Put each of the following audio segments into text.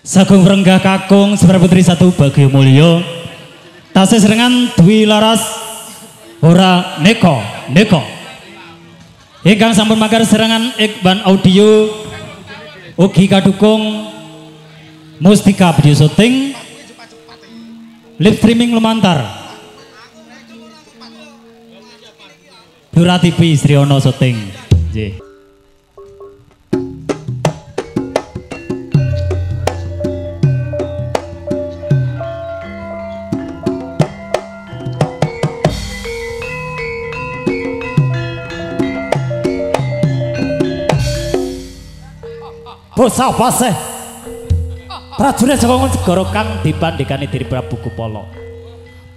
Sagung Renggah Kakung Putri Satu Bagio Mulyo tasih serengan Dwi Laras ora neko ingkang sampun magar serangan Ikban Audio ugi kadukung Mustika Video Syuting live streaming lumantar Blura TV Sriono Syuting nggih. Bosah paseh prajurit saka segara kang dipandhekani diri Prabu Kupala.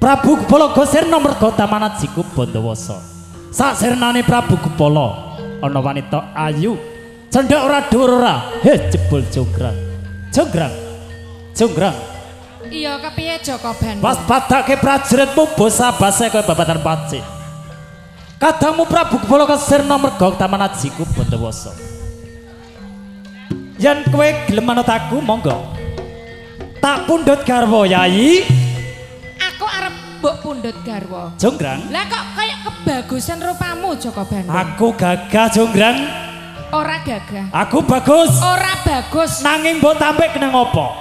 Prabu Kupala gosir nomor Gotamanat Jiku Bandawasa. Sak sirnane Prabu Kupala ana wanita ayu, cendhek ora dhuwur ora, jebul jonggrang. Iya kepiye Jaka Bandhu? Pas padake prajuritmu bosah paseh kaya babatan pacik. Kadangmu Prabu Kupala gosir nomor Gotamanat Jiku Bandawasa. Yen kowe gelem manut aku monggo. Tak pundhut garwa Yayi. Aku arep mbok pundhut garwa. Jonggrang. Lah kok kayak kebagusan rupamu Jaka Bandhu? Aku gagah Jonggrang. Ora gagah. Aku bagus. Ora bagus. Nanging mbok tampik kena ngopo?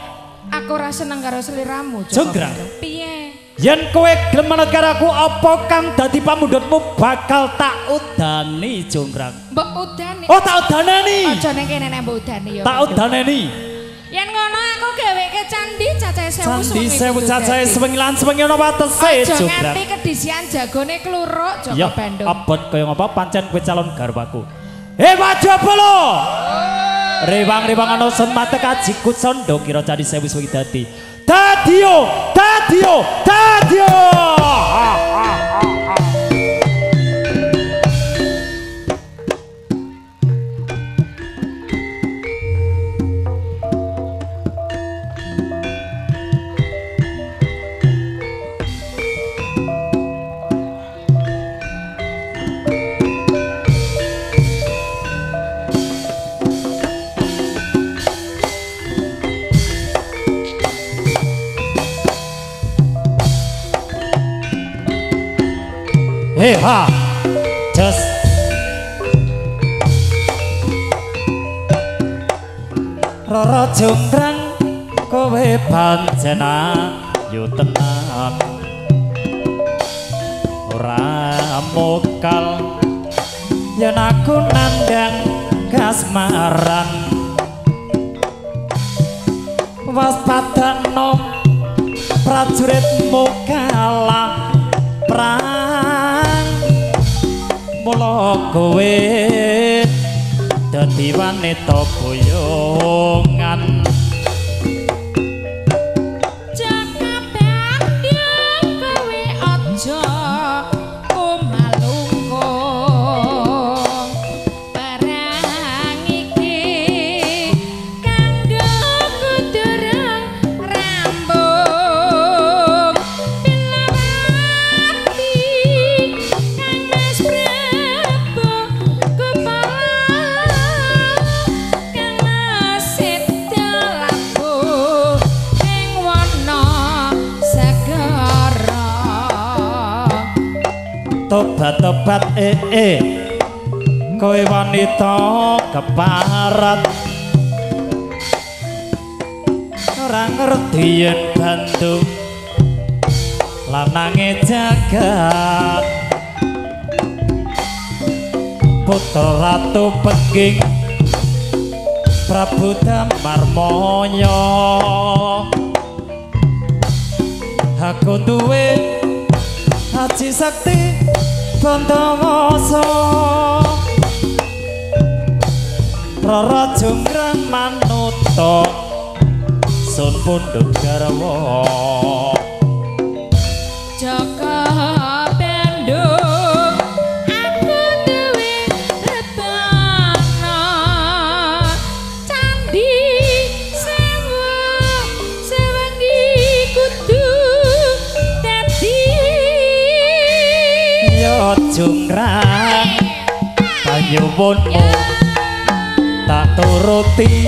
Aku ora seneng karo sliramu Jaka Jonggrang. Bandhu. Piye? Yen kowe gelem manut karo aku apa kang dadi pamundhutmu bakal tak udani Jonggrang. Mbok udani. Oh tak udaneni. Aja ning kene nek mbok udani ya. Tak udaneni. Yen ngono aku gaweke candi cacahe 1000 Candi 1000 cacahe sewengilan sewengi ana watese Jonggrang. Aja Jonggrang. nganti kedisian jagone kluruk Jaka Bandhu. Abot kaya ngapa pancen kowe calon garwaku. Wajabala. Rewang-rewang ana sun mate kaji kucondo kira candi 1000 sewengi dadi. Dadio. Ha, just Rara Jonggrang kowe panjenengan yo tenan ora mokal yen aku nandang kasmaran waspada nom prajuritmu kalah mula kowe dadi wanita boyongan Jaka Bandhu kowe aja kumalungkung barang iki kanggo kudurung rambung pilawati kang mas Prabu Kupala kang masit laku ing wana segara tobat-tobat kowe wanita keparat ora ngerti yen Bandhu lanange jagat putra ratu Pengging Prabu Damarmaya aku duwe Aji Sakti Bandawasa Rara Jonggrang manuta sun pundhut garwa Jaka Bandhu aku duwe rebana candi sewengi kudu dadi ya Jonggrang panyuwunmu tak turuti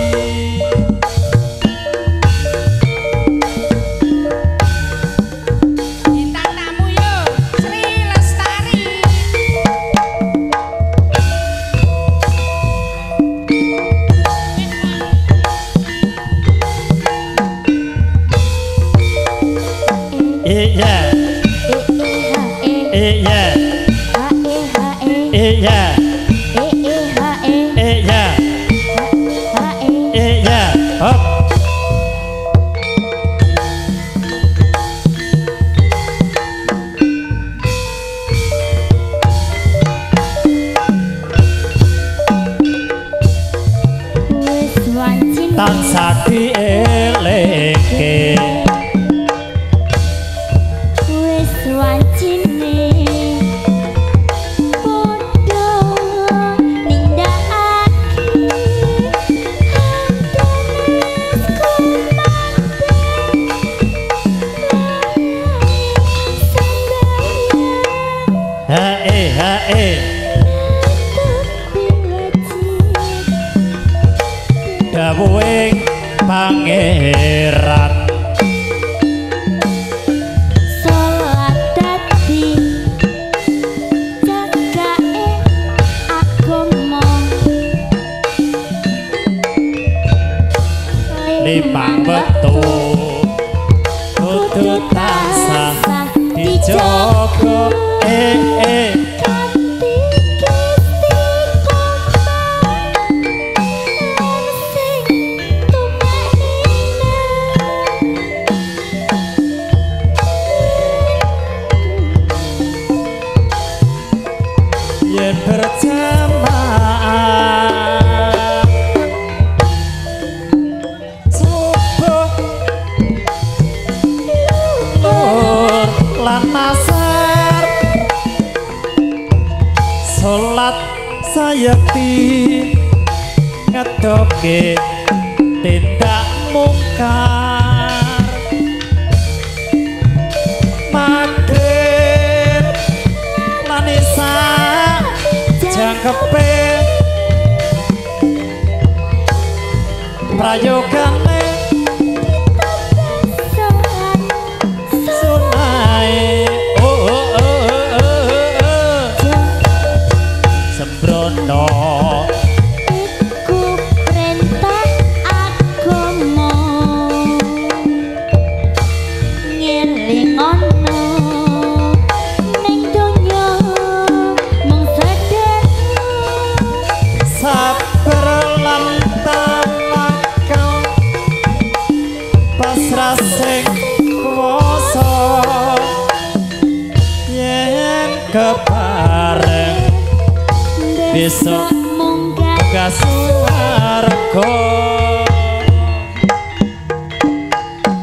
Hop. Tansah dieleke wis wancine padha nindakake hae dawuhing pangeran salat dadi jagake agama limang wektu kudu tansah dijaga yen berjamaah subuh lur lan asar salat sayekti ngedoke tindak mungkar magrib lan isya jangkepe prayogane sunai sembrono iku perintah agama ngelingono ning donya mung sabar lan tawakal pasrah sing kuwasa yen kepareng besok munggah swarga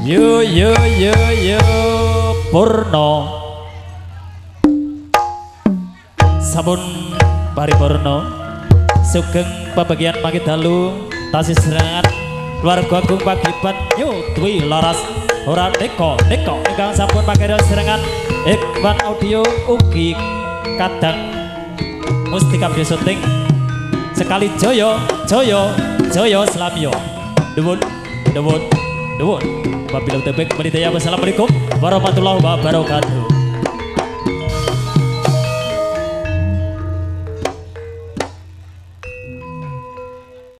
yo purna sampun paripurna sugeng pembagian pagi dalu tasih serangan keluarga agung pagiban nyutwi laras ora teko ingkang sampun pakai serangan Iqban Audio ugi kadang mustika video syuting sekali joyo selamyo dewun wabillahi taufiq walhidayah. Wassalamualaikum warahmatullahi wabarakatuh.